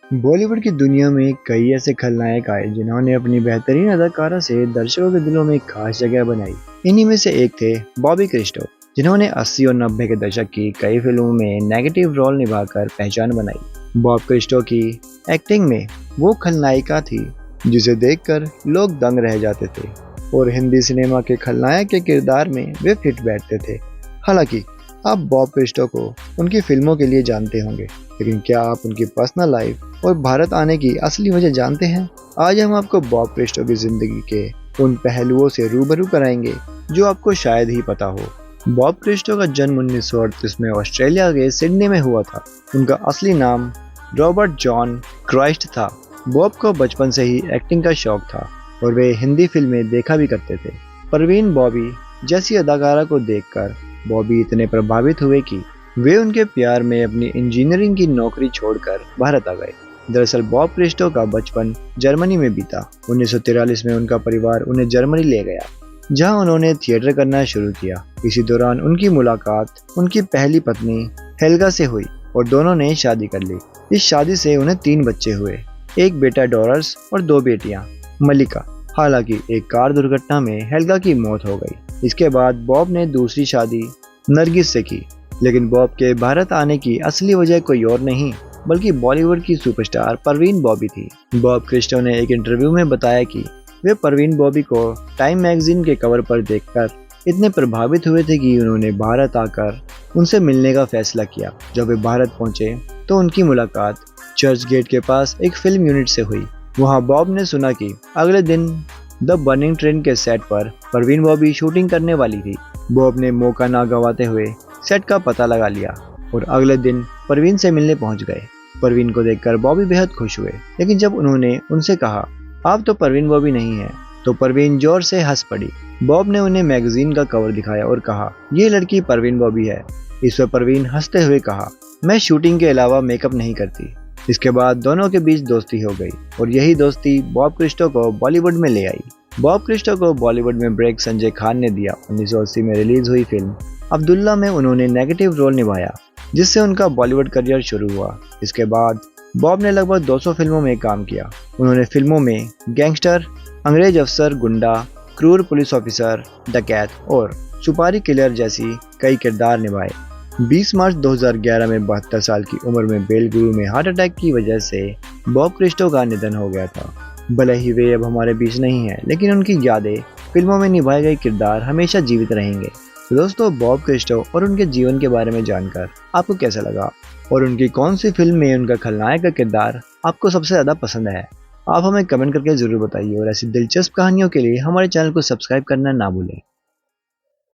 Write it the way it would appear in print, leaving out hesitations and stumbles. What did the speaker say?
बॉलीवुड की दुनिया में कई ऐसे खलनायक आए जिन्होंने अपनी बेहतरीन अदाकारा से दर्शकों के दिलों में एक खास जगह बनाई। इन्हीं में से एक थे बॉबी क्रिस्टो, जिन्होंने 80 और 90 के दशक की कई फिल्मों में नेगेटिव रोल निभाकर पहचान बनाई। बॉब क्रिस्टो की एक्टिंग में वो खलनायिका थी जिसे देखकर लोग दंग रह जाते थे और हिंदी सिनेमा के खलनायक के किरदार में वे फिट बैठते थे। हालांकि आप बॉब क्रिस्टो को उनकी फिल्मों के लिए जानते होंगे, लेकिन क्या आप उनकी पर्सनल लाइफ और भारत आने की असली वजह जानते हैं? आज हम आपको बॉब क्रिस्टो की जिंदगी के उन पहलुओं से रूबरू कराएंगे जो आपको शायद ही पता हो। बॉब क्रिस्टो का जन्म 1938 में ऑस्ट्रेलिया के सिडनी में हुआ था। उनका असली नाम रॉबर्ट जॉन क्राइस्ट था। बॉब को बचपन से ही एक्टिंग का शौक था और वे हिंदी फिल्में देखा भी करते थे। परवीन बॉबी जैसी अदाकारा को देखकर बॉबी इतने प्रभावित हुए कि वे उनके प्यार में अपनी इंजीनियरिंग की नौकरी छोड़कर भारत आ गए। दरअसल बॉब क्रिस्टो का बचपन जर्मनी में बीता। 1943 में उनका परिवार उन्हें जर्मनी ले गया, जहां उन्होंने थिएटर करना शुरू किया। इसी दौरान उनकी मुलाकात उनकी पहली पत्नी हेल्गा से हुई और दोनों ने शादी कर ली। इस शादी से उन्हें 3 बच्चे हुए, एक बेटा डॉरस और 2 बेटियां मलिका। हालांकि एक कार दुर्घटना में हेल्गा की मौत हो गई। इसके बाद बॉब ने दूसरी शादी नरगिस से की। लेकिन बॉब के भारत आने की असली वजह कोई और नहीं बल्कि बॉलीवुड की सुपरस्टार परवीन बॉबी थी। बॉब क्रिस्टो ने एक इंटरव्यू में बताया कि वे परवीन बॉबी को टाइम मैगजीन के कवर पर देखकर इतने प्रभावित हुए थे कि उन्होंने भारत आकर उनसे मिलने का फैसला किया। जब वे भारत पहुंचे तो उनकी मुलाकात चर्च गेट के पास एक फिल्म यूनिट से हुई। वहां बॉब ने सुना कि अगले दिन द बर्निंग ट्रेन के सेट पर परवीन बॉबी शूटिंग करने वाली थी। बॉब ने मौका ना गंवाते हुए सेट का पता लगा लिया और अगले दिन परवीन से मिलने पहुंच गए। परवीन को देखकर बॉबी बेहद खुश हुए, लेकिन जब उन्होंने उनसे कहा आप तो परवीन बॉबी नहीं हैं, तो परवीन जोर से हंस पड़ी। बॉब ने उन्हें मैगजीन का कवर दिखाया और कहा ये लड़की परवीन बॉबी है। इस पर परवीन हंसते हुए कहा मैं शूटिंग के अलावा मेकअप नहीं करती। इसके बाद दोनों के बीच दोस्ती हो गई और यही दोस्ती बॉब क्रिस्टो को बॉलीवुड में ले आई। बॉब क्रिस्टो को बॉलीवुड में ब्रेक संजय खान ने दिया। 1980 में रिलीज हुई फिल्म अब्दुल्ला में उन्होंने नेगेटिव रोल निभाया, जिससे उनका बॉलीवुड करियर शुरू हुआ। इसके बाद बॉब ने लगभग 200 फिल्मों में काम किया। उन्होंने फिल्मों में गैंगस्टर, अंग्रेज अफसर, गुंडा, क्रूर पुलिस ऑफिसर, डकैत और सुपारी किलर जैसी कई किरदार निभाए। 20 मार्च 2011 में 72 साल की उम्र में बेलगुरु में हार्ट अटैक की वजह से बॉब क्रिस्टो का निधन हो गया था। भले ही वे अब हमारे बीच नहीं हैं, लेकिन उनकी यादें, फिल्मों में निभाए गए किरदार हमेशा जीवित रहेंगे। तो दोस्तों, बॉब क्रिस्टो और उनके जीवन के बारे में जानकर आपको कैसा लगा और उनकी कौन सी फिल्म में उनका खलनायक का किरदार आपको सबसे ज़्यादा पसंद है? आप हमें कमेंट करके ज़रूर बताइए और ऐसी दिलचस्प कहानियों के लिए हमारे चैनल को सब्सक्राइब करना ना भूलें।